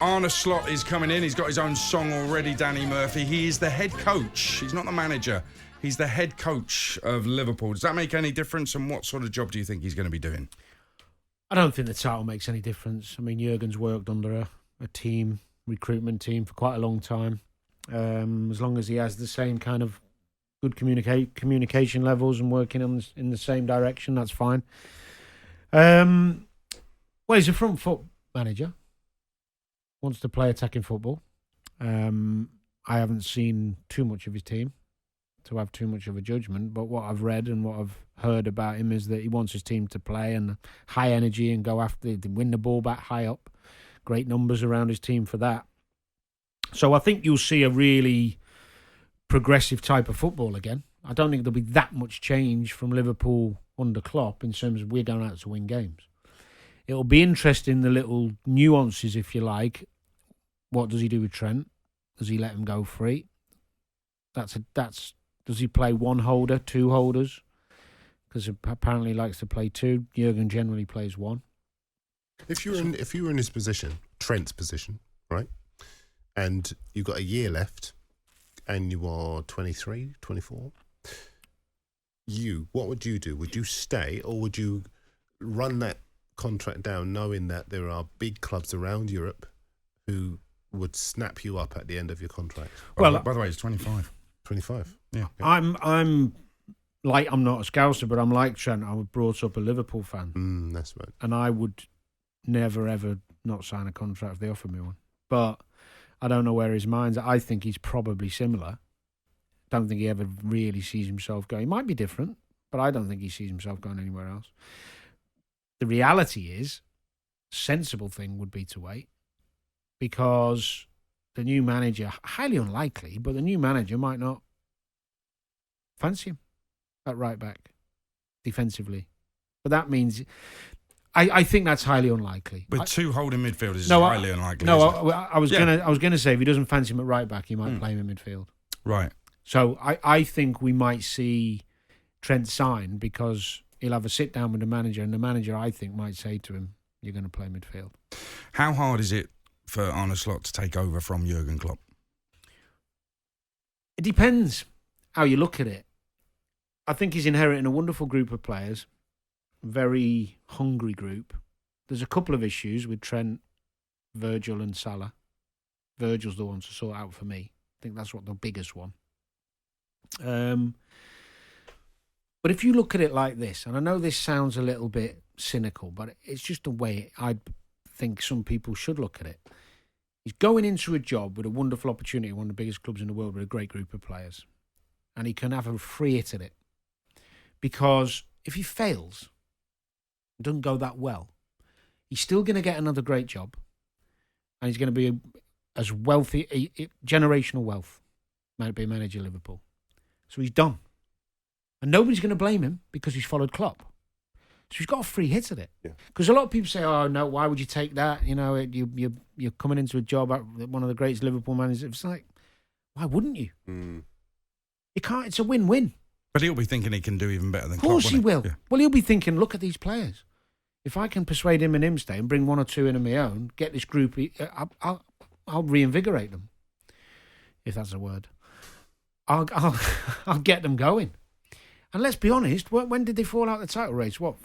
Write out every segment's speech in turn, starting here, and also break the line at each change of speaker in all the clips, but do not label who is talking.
Arne Slot is coming in. He's got his own song already, Danny Murphy. He is the head coach. He's not the manager. He's the head coach of Liverpool. Does that make any difference? And what sort of job do you think he's going to be doing?
I don't think the title makes any difference. I mean, Jurgen's worked under a team, recruitment team, for quite a long time. As long as he has the same kind of good communication levels and working in the same direction, that's fine. Well, he's a front foot manager. Wants to play attacking football. I haven't seen too much of his team to have too much of a judgment, but what I've read and what I've heard about him is that he wants his team to play and high energy and go after, win the ball back high up. Great numbers around his team for that. So I think you'll see a really progressive type of football again. I don't think there'll be that much change from Liverpool under Klopp in terms of we're going out to win games. It'll be interesting, the little nuances, if you like. What does he do with Trent? Does he let him go free? Does he play one holder, two holders? Because apparently he likes to play two. Jurgen generally plays one.
If you were in his position, Trent's position, right, and you've got a year left, and you are 23, 24, what would you do? Would you stay, or would you run that contract down, knowing that there are big clubs around Europe who would snap you up at the end of your contract?
Well, by the way, it's 25.
25.
Yeah.
I'm not a Scouser, but I'm like Trent. I was brought up a Liverpool fan.
That's right.
And I would never, ever not sign a contract if they offered me one. But I don't know where his mind's at. I think he's probably similar. Don't think he ever really sees himself going. He might be different, but I don't think he sees himself going anywhere else. The reality is, sensible thing would be to wait, because the new manager, highly unlikely, but the new manager might not fancy him at right back defensively. But that means, I think that's highly unlikely.
With two holding midfielders, is highly unlikely.
No, I was gonna say, if he doesn't fancy him at right back, he might play him in midfield.
Right.
So I think we might see Trent sign, because he'll have a sit down with the manager, and the manager, I think, might say to him, "You're going to play midfield."
How hard is it for Arne Slot to take over from Jurgen Klopp?
It depends how you look at it. I think he's inheriting a wonderful group of players, very hungry group. There's a couple of issues with Trent, Virgil and Salah. Virgil's the one to sort out for me. I think that's the biggest one. But if you look at it like this, and I know this sounds a little bit cynical, but it's just the way I think some people should look at it. He's going into a job with a wonderful opportunity, one of the biggest clubs in the world, with a great group of players. And he can have a free hit at it. Because if he fails, it doesn't go that well, he's still going to get another great job. And he's going to be as wealthy, generational wealth, might be a manager of Liverpool. So he's done. And nobody's going to blame him because he's followed Klopp. So he's got a free hit at it. Because a lot of people say, "Oh no, why would you take that? You know, you're coming into a job at one of the greatest Liverpool managers." It's like, why wouldn't you? You can't. It's a win-win.
But he'll be thinking he can do even better than
Klopp. Of course he will.
Yeah.
Well, he'll be thinking, look at these players. If I can persuade him and him stay and bring one or two in of my own, get this group, I'll reinvigorate them. If that's a word. I'll get them going. And let's be honest, when did they fall out the title race? What?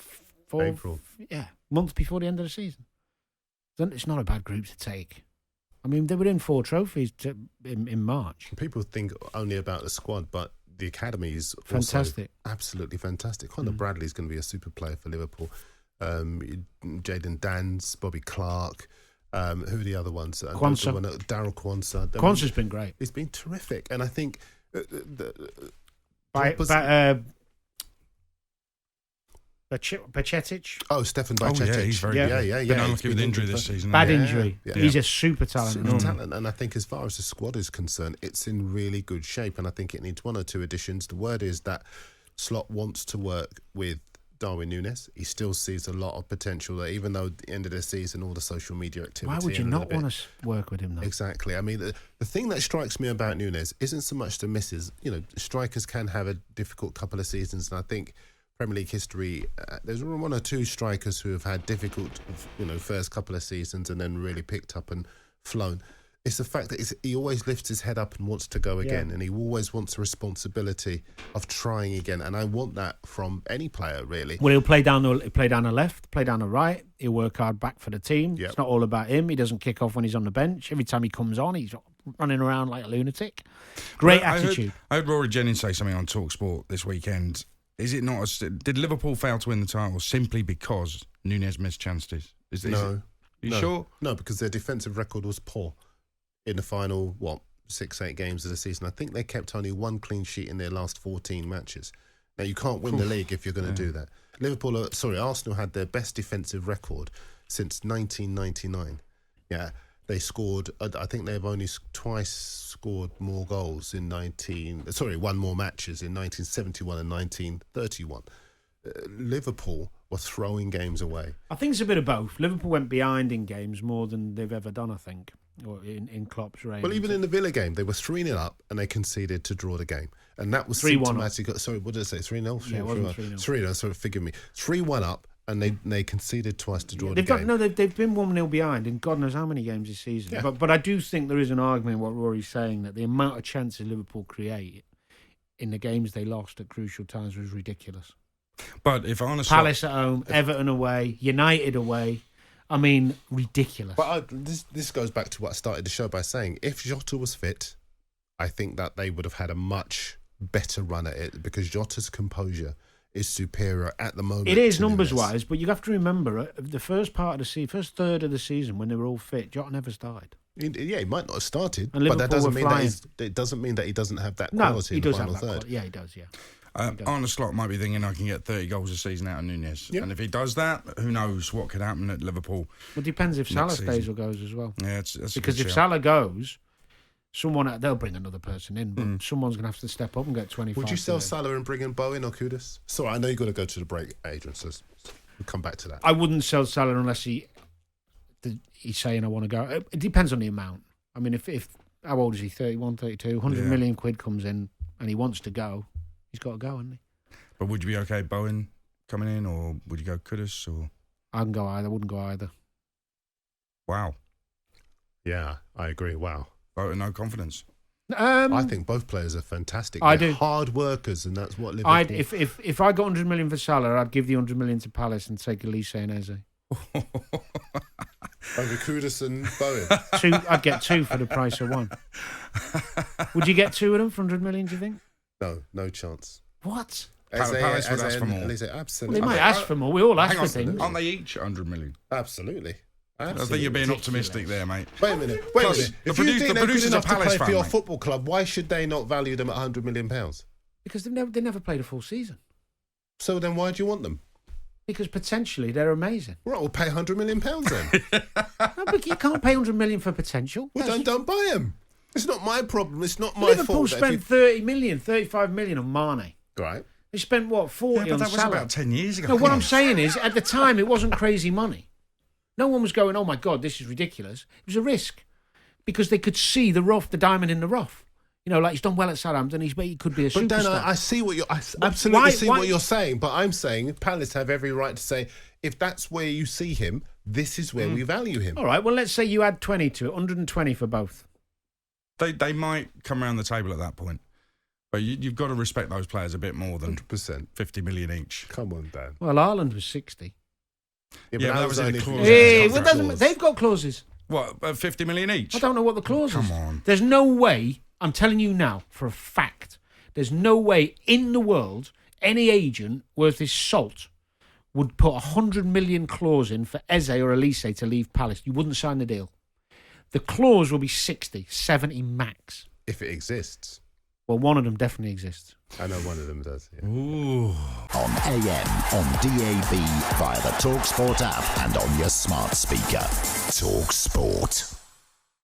April.
Yeah, month before the end of the season. It's not a bad group to take. I mean, they were in 4 trophies in March.
People think only about the squad, but the academy is
fantastic.
Absolutely fantastic. Conor Bradley's going to be a super player for Liverpool. Jaden Dans, Bobby Clark. Who are the other ones?
Kwanzaa.
Daryl Kwanzaa.
Kwanzaa's been great.
He's been terrific. And I think...
Bajcetic.
Oh, Stefan Bajcetic.
Yeah, he's very good.
Yeah.
Been unlucky with injury this season.
Bad injury.
Yeah.
He's a super talent.
Super talent. And I think as far as the squad is concerned, it's in really good shape. And I think it needs 1 or 2 additions. The word is that Slot wants to work with Darwin Núñez. He still sees a lot of potential there, even though at the end of the season, all the social media activity...
Why would you not want to work with him, though?
Exactly. I mean, the thing that strikes me about Núñez isn't so much the misses. You know, strikers can have a difficult couple of seasons, and I think Premier League history, there's 1 or 2 strikers who have had difficult, first couple of seasons and then really picked up and flown. It's the fact that he always lifts his head up and wants to go again, and he always wants the responsibility of trying again. And I want that from any player, really.
Well, he'll play down the left, play down the right. He'll work hard back for the team. Yep. It's not all about him. He doesn't kick off when he's on the bench. Every time he comes on, he's running around like a lunatic. Great attitude.
I heard Rory Jennings say something on talkSPORT this weekend. Is it not? Did Liverpool fail to win the title simply because Núñez missed chances?
No.
You sure?
No, because their defensive record was poor in the final, 6-8 games of the season. I think they kept only one clean sheet in their last 14 matches. Now, you can't win the league if you're going to do that. Arsenal had their best defensive record since 1999. Yeah, they scored, I think they've only twice scored more goals won more matches in 1971 and 1931. Liverpool were throwing games away.
I think it's a bit of both. Liverpool went behind in games more than they've ever done, I think, or in Klopp's reign.
Well, even in the Villa game, they were 3-0 up and they conceded to draw the game. And that was
3-1
symptomatic. Sorry, what did I say? 3-0?
Yeah, it wasn't 3-0.
3-0, sorry, forgive me. 3-1 up and they conceded twice to draw the game.
They've been 1-0 behind in God knows how many games this season. Yeah. But I do think there is an argument in what Rory's saying, that the amount of chances Liverpool create in the games they lost at crucial times was ridiculous.
But if honestly,
Palace at home, Everton away, United away, I mean, ridiculous.
But this goes back to what I started the show by saying. If Jota was fit, I think that they would have had a much better run at it, because Jota's composure is superior at the moment.
It is numbers-wise, but you have to remember, the first third of the season, when they were all fit, Jota never started.
Yeah, he might not have started,
and
but that doesn't mean that he doesn't have that quality in the final third.
Yeah, he does, yeah.
Arne Slot might be thinking I can get 30 goals a season out of Núñez. Yep. And if he does that, who knows what could happen at Liverpool.
Well, it depends if Salah stays or goes as well.
Yeah, that's
because if Salah goes, they'll bring another person in, but someone's going to have to step up and get 25.
Would you sell Salah and bring in Bowen or Kudus? Sorry, I know you've got to go to the break, Adrian, so we'll come back to that.
I wouldn't sell Salah unless he's saying I want to go. It depends on the amount. I mean, if how old is he? 31, 32? 100 million quid comes in and he wants to go, he's got to go, hasn't he?
But would you be okay Bowen coming in, or would you go Kudus? Or
I can go either. I wouldn't go either.
Wow.
Yeah, I agree. Wow.
Bowen, no confidence.
I think both players are fantastic. They're hard workers, and that's what Liverpool...
If I got 100 million for Salah, I'd give the 100 million to Palace and take Olise and Eze.
Over Kudus and Bowen.
I'd get two for the price of one. Would you get two of them for 100 million, do you think?
No chance.
What?
Palace would ask for more.
Absolutely.
Well, they might ask for more. We all ask for things.
Aren't they each 100 million?
Absolutely.
I think you're being optimistic there, mate.
Wait a minute. If you think they're good enough to play for your football club, why should they not value them at £100 million?
Because they never played a full season.
So then why do you want them?
Because potentially they're amazing.
Right, we'll pay £100 million then.
No, but you can't pay 100 million for potential.
Well, don't buy them. It's not my problem. It's not my
Liverpool
fault.
Liverpool spent 30 million, 35 million on Mane.
Right.
They spent, 40 on Salah?
That was about 10 years ago.
No, what I'm saying is, at the time, it wasn't crazy money. No one was going, oh my God, this is ridiculous. It was a risk. Because they could see the diamond in the rough. You know, like he's done well at Southampton, he could be a superstar. But Dan,
I see what you're... I absolutely see what you're saying, but I'm saying Palace have every right to say, if that's where you see him, this is where we value him.
All right, well, let's say you add 20 to it, 120 for both.
They might come around the table at that point. But you've got to respect those players a bit more than
100%.
50 million each.
Come on, Dan.
Well, Ireland was 60.
Yeah, but that was only clause.
They've got clauses.
What, 50 million each?
I don't know what the clause is.
Come on.
There's no way, I'm telling you now, for a fact, there's no way in the world any agent worth his salt would put 100 million clause in for Eze or Olise to leave Palace. You wouldn't sign the deal. The clause will be 60, 70 max.
If it exists.
Well, one of them definitely exists.
I know one of them does. Yeah.
Ooh.
On AM, on DAB, via the talkSPORT app and on your smart speaker. talkSPORT.